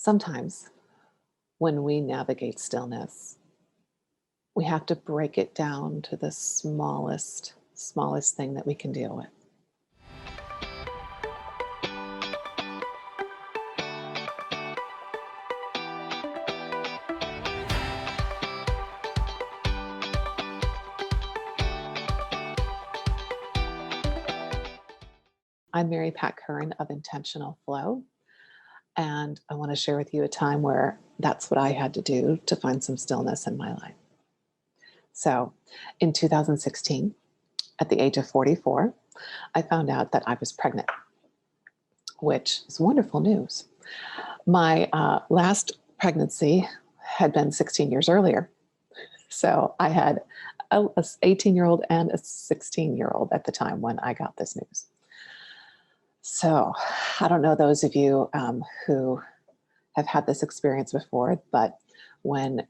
Sometimes when we navigate stillness, we have to break it down to the smallest thing that we can deal with. I'm Mary Pat Curran of Intentional Flow, and I want to share with you a time where that's what I had to do to find some stillness in my life. So, in 2016, at the age of 44, I found out that I was pregnant, which is wonderful news. My last pregnancy had been 16 years earlier. So I had a 18-year-old and a 16-year-old at the time when I got this news. So I don't know those of you who have had this experience before, but when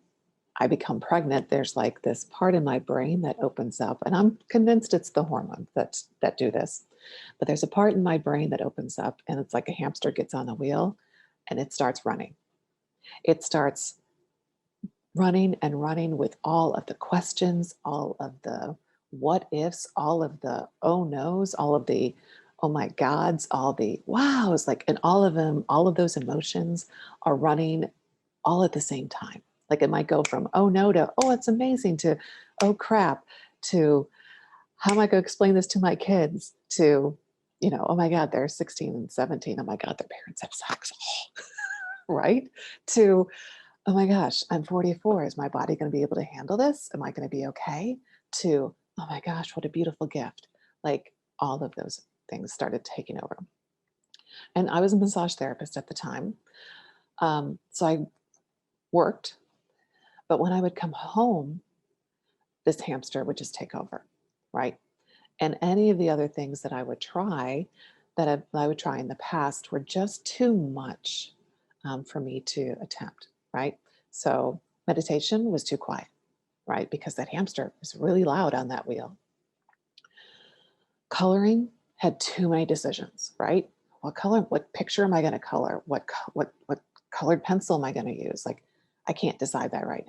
I become pregnant, there's like this part in my brain that opens up, and I'm convinced it's the hormones that do this. But there's a part in my brain that opens up, and it's like a hamster gets on a wheel, and it starts running. It starts running and running with all of the questions, all of the what ifs, all of the oh no's, all of the oh my gods, all the wows, like, and all of them, all of those emotions are running all at the same time. Like it might go from oh no to oh it's amazing to oh crap to how am I going to explain this to my kids to oh my god they're 16 and 17, oh my god their parents have sex, right, to oh my gosh, I'm 44. Is my body going to be able to handle this? Am I going to be okay? To, oh my gosh, what a beautiful gift. Like all of those things started taking over. And I was a massage therapist at the time. So I worked, but when I would come home, this hamster would just take over, right? And any of the other things that I would try, I would try in the past, were just too much for me to attempt, right? So meditation was too quiet, right? Because that hamster was really loud on that wheel. Coloring had too many decisions, right? What color, what picture am I going to color? What colored pencil am I going to use? Like, I can't decide that right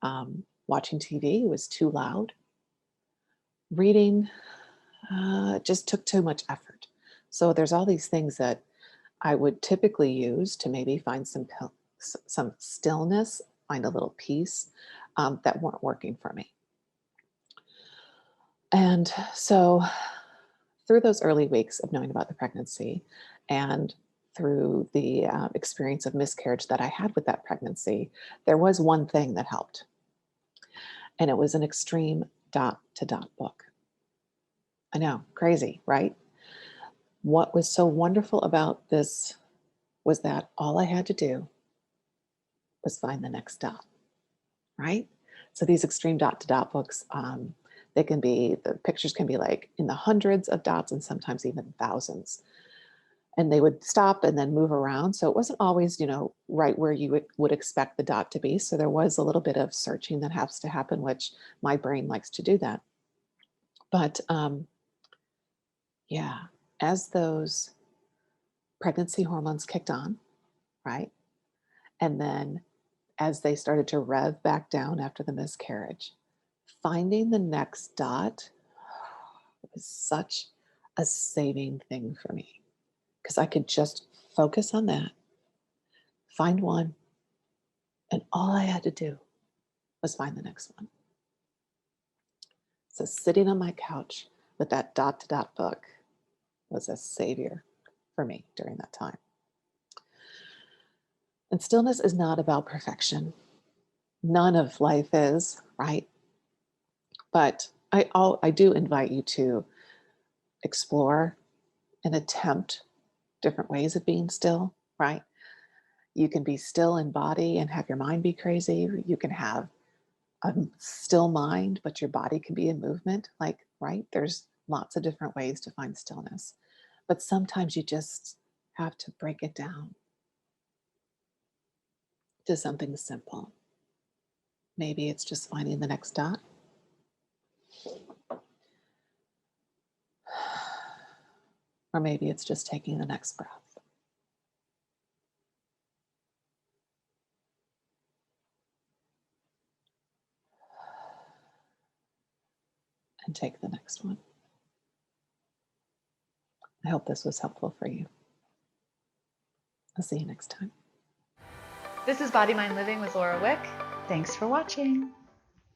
now. Watching TV was too loud. Reading just took too much effort. So there's all these things that I would typically use to maybe find some stillness, find a little peace that weren't working for me. And so through those early weeks of knowing about the pregnancy and through the experience of miscarriage that I had with that pregnancy, there was one thing that helped. And it was an extreme dot-to-dot book. I know, crazy, right? What was so wonderful about this was that all I had to do was find the next dot, right? So these extreme dot-to-dot books, the pictures can be like in the hundreds of dots and sometimes even thousands. And they would stop and then move around. So it wasn't always, right where you would expect the dot to be. So there was a little bit of searching that has to happen, which my brain likes to do that. But yeah, as those pregnancy hormones kicked on, right? And then as they started to rev back down after the miscarriage, finding the next dot was such a saving thing for me because I could just focus on that, find one, and all I had to do was find the next one. So sitting on my couch with that dot-to-dot book was a savior for me during that time. And stillness is not about perfection. None of life is, right? But I do invite you to explore and attempt different ways of being still, right? You can be still in body and have your mind be crazy. You can have a still mind, but your body can be in movement. Like, right? There's lots of different ways to find stillness. But sometimes you just have to break it down to something simple. Maybe it's just finding the next dot. Or maybe it's just taking the next breath. and take the next one. I hope this was helpful for you. I'll see you next time. This is Body Mind Living with Laura Wick. Thanks for watching.